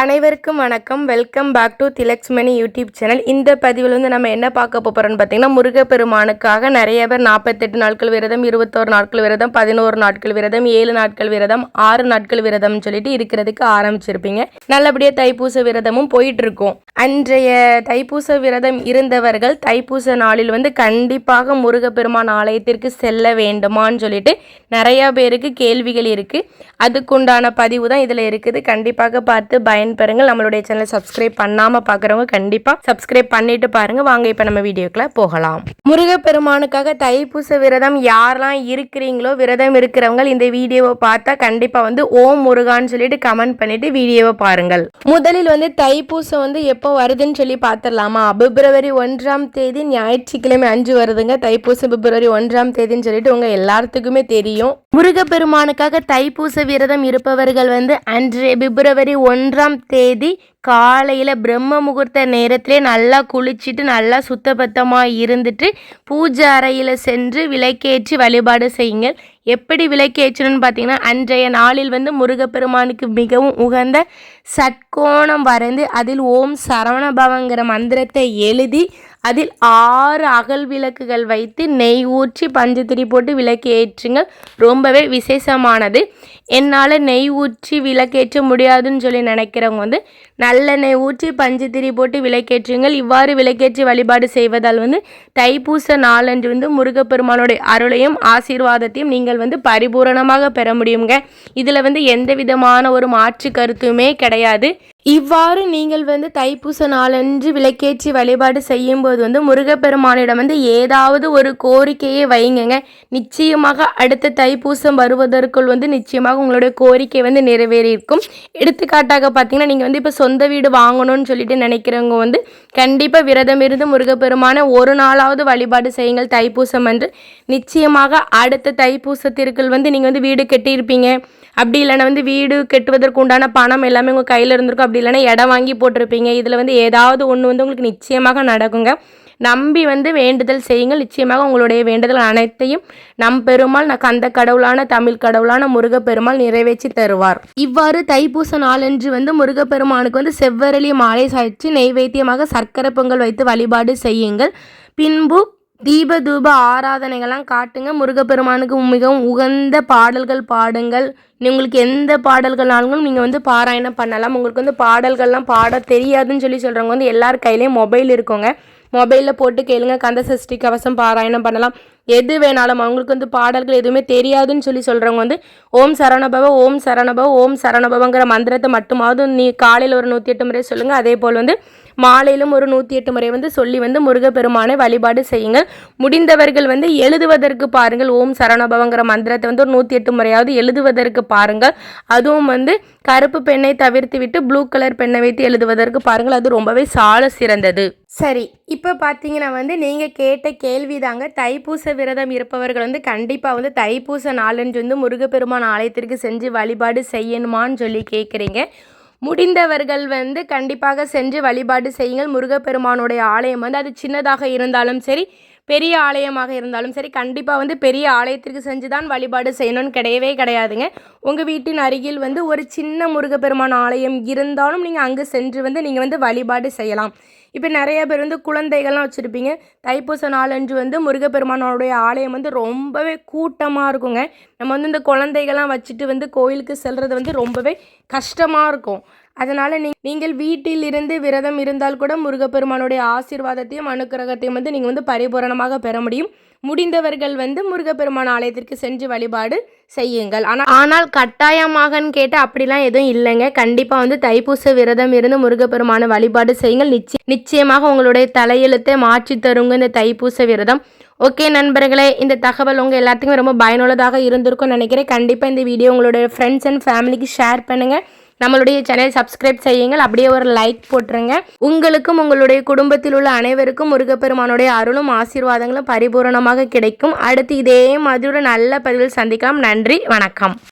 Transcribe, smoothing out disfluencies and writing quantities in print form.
அனைவருக்கும் வணக்கம். Welcome back to திலக்ஷ்மணி யூடியூப் சேனல். இந்த பதிவில் நம்ம என்ன பார்க்க போகிறோம்னு பார்த்தீங்கன்னா, முருகப்பெருமானுக்காக நிறைய பேர் 48 நாட்கள் விரதம், 21 நாட்கள் விரதம், 11 நாட்கள் விரதம், 7 நாட்கள் விரதம், 6 நாட்கள் விரதம்னு சொல்லிட்டு இருக்கிறதுக்கு ஆரம்பிச்சிருப்பீங்க. நல்லபடியாக தைப்பூச விரதமும் போயிட்டு இருக்கும். அன்றைய தைப்பூச விரதம் இருந்தவர்கள் தைப்பூச நாளில் கண்டிப்பாக முருகப்பெருமான் ஆலயத்திற்கு செல்ல வேண்டுமான்னு சொல்லிட்டு நிறைய பேருக்கு கேள்விகள் இருக்குது. அதுக்குண்டான பதிவு தான் இதில் இருக்குது. கண்டிப்பாக பார்த்து பயன்பெறுங்கள். நம்மளுடைய சேனலை சப்ஸ்கிரைப் பண்ணாமல் பார்க்குறவங்க கண்டிப்பாக சப்ஸ்கிரைப் பண்ணிட்டு பாருங்கள். வாங்க இப்போ நம்ம வீடியோக்குள்ள போகலாம். முருகப்பெருமானுக்காக தைப்பூச விரதம் யாரெல்லாம் இருக்கிறீங்களோ, விரதம் இருக்கிறவங்க இந்த வீடியோவை பார்த்தா கண்டிப்பாக ஓம் முருகான்னு சொல்லிட்டு கமெண்ட் பண்ணிட்டு வீடியோவை பாருங்கள். முதலில் தைப்பூசம் எப்போ வருதுன்னு சொல்லி பார்த்துடலாமா? பிப்ரவரி 1ஆம் தேதி ஞாயிற்றுக்கிழமை 5 வருதுங்க. தைப்பூசம் பிப்ரவரி 1ஆம் தேதின்னு சொல்லிட்டு உங்க எல்லாத்துக்குமே தெரியும். முருகப்பெருமானுக்காக தைப்பூச விரதம் இருப்பவர்கள் அன்றைய பிப்ரவரி 1ஆம் தேதி காலையில் பிரம்ம முகூர்த்த நேரத்திலே நல்லா குளிச்சுட்டு நல்லா சுத்தபத்தமாக இருந்துட்டு பூஜை அறையில் சென்று விளக்கேற்றி வழிபாடு செய்யுங்கள். எப்படி விளக்கேற்றணும்னு பார்த்தீங்கன்னா, அன்றைய நாளில் முருகப்பெருமானுக்கு மிகவும் உகந்த சட்கோணம் வரைந்து அதில் ஓம் சரவணபவங்கிற மந்திரத்தை எழுதி அதில் 6 அகல் விளக்குகள் வைத்து நெய் ஊற்றி பஞ்சத்திரி போட்டு விளக்கு ஏற்றுங்கள். ரொம்பவே விசேஷமானது. என்னால் நெய் ஊற்றி விளக்கேற்ற முடியாதுன்னு சொல்லி நினைக்கிறவங்க நல்லெண்ணெய் ஊற்றி பஞ்சத்திரி போட்டு விளக்கேற்றுங்கள். இவ்வாறு விளக்கேற்றி வழிபாடு செய்வதால் தைப்பூச நாளன்று முருகப்பெருமானுடைய அருளையும் ஆசீர்வாதத்தையும் நீங்கள் பரிபூரணமாக பெற முடியுங்க. இதில் எந்த விதமான ஒரு மாற்று கருத்துமே கிடையாது. இவ்வாறு நீங்கள் தைப்பூச நாளன்று விளக்கேற்றி வழிபாடு செய்யும்போது முருகப்பெருமானிடம் ஏதாவது ஒரு கோரிக்கையை வைங்க. நிச்சயமாக அடுத்த தைப்பூசம் வருவதற்குள் நிச்சயமாக உங்களுடைய கோரிக்கை நிறைவேறியிருக்கும். எடுத்துக்காட்டாக பார்த்தீங்கன்னா, நீங்கள் இப்போ சொந்த வீடு வாங்கணும்னு சொல்லிட்டு நினைக்கிறவங்க கண்டிப்பாக விரதம் இருந்து முருகப்பெருமான ஒரு நாளாவது வழிபாடு செய்யுங்கள். தைப்பூசம் அன்று நிச்சயமாக அடுத்த தைப்பூசத்திற்குள் நீங்கள் வீடு கட்டியிருப்பீங்க. அப்படி இல்லைன்னா வீடு கட்டுவதற்கு உண்டான பணம் எல்லாமே உங்கள் கையில் இருந்திருக்கும். அப்படி இல்லைன்னா இடம் வாங்கி போட்டிருப்பீங்க. இதில் ஏதாவது ஒன்று உங்களுக்கு நிச்சயமாக நடக்குங்க. நம்பி வேண்டுதல் செய்யுங்கள். நிச்சயமாக உங்களுடைய வேண்டுதல் அனைத்தையும் நம் பெருமாள் அந்த கடவுளான தமிழ் கடவுளான முருகப்பெருமாள் நிறைவேற்றி தருவார். இவ்வாறு தைப்பூச நாளன்று முருகப்பெருமானுக்கு செவ்வரளி மாலை சாய்ச்சி நெய்வேத்தியமாக சர்க்கரை பொங்கல் வைத்து வழிபாடு செய்யுங்கள். பின்பு தீப தூப ஆராதனைகள்லாம் காட்டுங்க. முருகப்பெருமானுக்கு மிகவும் உகந்த பாடல்கள் பாடுங்கள். உங்களுக்கு எந்த பாடல்கள்னாலும் நீங்கள் பாராயணம் பண்ணலாம். உங்களுக்கு பாடல்கள்லாம் பாட தெரியாதுன்னு சொல்கிறவங்க எல்லார் கையிலையும் மொபைல் இருக்குங்க. மொபைலில் போட்டு கேளுங்க. கந்த சஷ்டி கவசம் பாராயணம் பண்ணலாம். எது வேணாலும். அவங்களுக்கு பாடல்கள் எதுவுமே தெரியாதுன்னு சொல்கிறவங்க ஓம் சரவணபவ ஓம் சரவணபவ ஓம் சரவணபவங்கிற மந்திரத்தை மட்டுமாவது நீ காலையில் ஒரு 108 முறை சொல்லுங்கள். அதே போல் மாலையிலும் ஒரு 108 முறை சொல்லி முருகப்பெருமானை வழிபாடு செய்யுங்கள். முடிந்தவர்கள் எழுதுவதற்கு பாருங்கள். ஓம் சரவணபவங்கிற மந்திரத்தை ஒரு 108 முறையாவது எழுதுவதற்கு பாருங்கள். அதுவும் கருப்பு பெண்ணை தவிர்த்து விட்டு ப்ளூ கலர் பெண்ணை வைத்து எழுதுவதற்கு பாருங்கள். அது ரொம்பவே சால சிறந்தது. சரி, இப்போ பார்த்தீங்கன்னா நீங்கள் கேட்ட கேள்வி தாங்க. தைப்பூச விரதம் இருப்பவர்கள் கண்டிப்பாக தைப்பூச நாளன்று முருகப்பெருமான் ஆலயத்திற்கு சென்று வழிபாடு செய்யணுமான்னு சொல்லி கேட்குறீங்க. முடிந்தவர்கள் கண்டிப்பாக சென்று வழிபாடு செய்யுங்கள். முருகப்பெருமானுடைய ஆலயம் அது சின்னதாக இருந்தாலும் சரி, பெரிய ஆலயமாக இருந்தாலும் சரி, கண்டிப்பாக பெரிய ஆலயத்திற்கு செஞ்சு தான் வழிபாடு செய்யணும்னு கிடையவே கிடையாதுங்க. உங்கள் வீட்டின் அருகில் ஒரு சின்ன முருகப்பெருமான் ஆலயம் இருந்தாலும் நீங்கள் அங்கே சென்று நீங்கள் வழிபாடு செய்யலாம். இப்போ நிறைய பேர் குழந்தைகள்லாம் வச்சுருப்பீங்க. தைப்பூச நாளன்று முருகப்பெருமானோடைய ஆலயம் ரொம்பவே கூட்டமாக இருக்குங்க. நம்ம இந்த குழந்தைகள்லாம் வச்சுட்டு கோயிலுக்கு செல்வது ரொம்பவே கஷ்டமாக இருக்கும். அதனால் நீங்கள் வீட்டில் இருந்து விரதம் இருந்தால் கூட முருகப்பெருமானுடைய ஆசீர்வாதத்தையும் அனுக்கிரகத்தையும் நீங்கள் பரிபூரணமாக பெற முடியும். முடிந்தவர்கள் முருகப்பெருமான் ஆலயத்திற்கு சென்று வழிபாடு செய்யுங்கள். ஆனால் கட்டாயமாகன்னு கேட்டால் அப்படிலாம் எதுவும் இல்லைங்க. கண்டிப்பாக தைப்பூச விரதம் இருந்து முருகப்பெருமான வழிபாடு செய்யுங்கள். நிச்சயமாக உங்களுடைய தலையெழுத்தை மாற்றி தருங்க இந்த தைப்பூச விரதம். ஓகே நண்பர்களே, இந்த தகவல் உங்கள் எல்லாத்துக்குமே ரொம்ப பயனுள்ளதாக இருந்திருக்கும்னு நினைக்கிறேன். கண்டிப்பாக இந்த வீடியோ உங்களுடைய ஃப்ரெண்ட்ஸ் அண்ட் ஃபேமிலிக்கு ஷேர் பண்ணுங்கள். நம்மளுடைய சேனல் சப்ஸ்கிரைப் செய்யுங்கள். அப்படியே ஒரு லைக் போட்டுருங்க. உங்களுக்கும் உங்களுடைய குடும்பத்தில் உள்ள அனைவருக்கும் முருகப்பெருமானுடைய அருளும் ஆசீர்வாதங்களும் பரிபூரணமாக கிடைக்கும். அடுத்து இதே மாதிரி ஒரு நல்ல பதிவில் சந்திக்கலாம். நன்றி, வணக்கம்.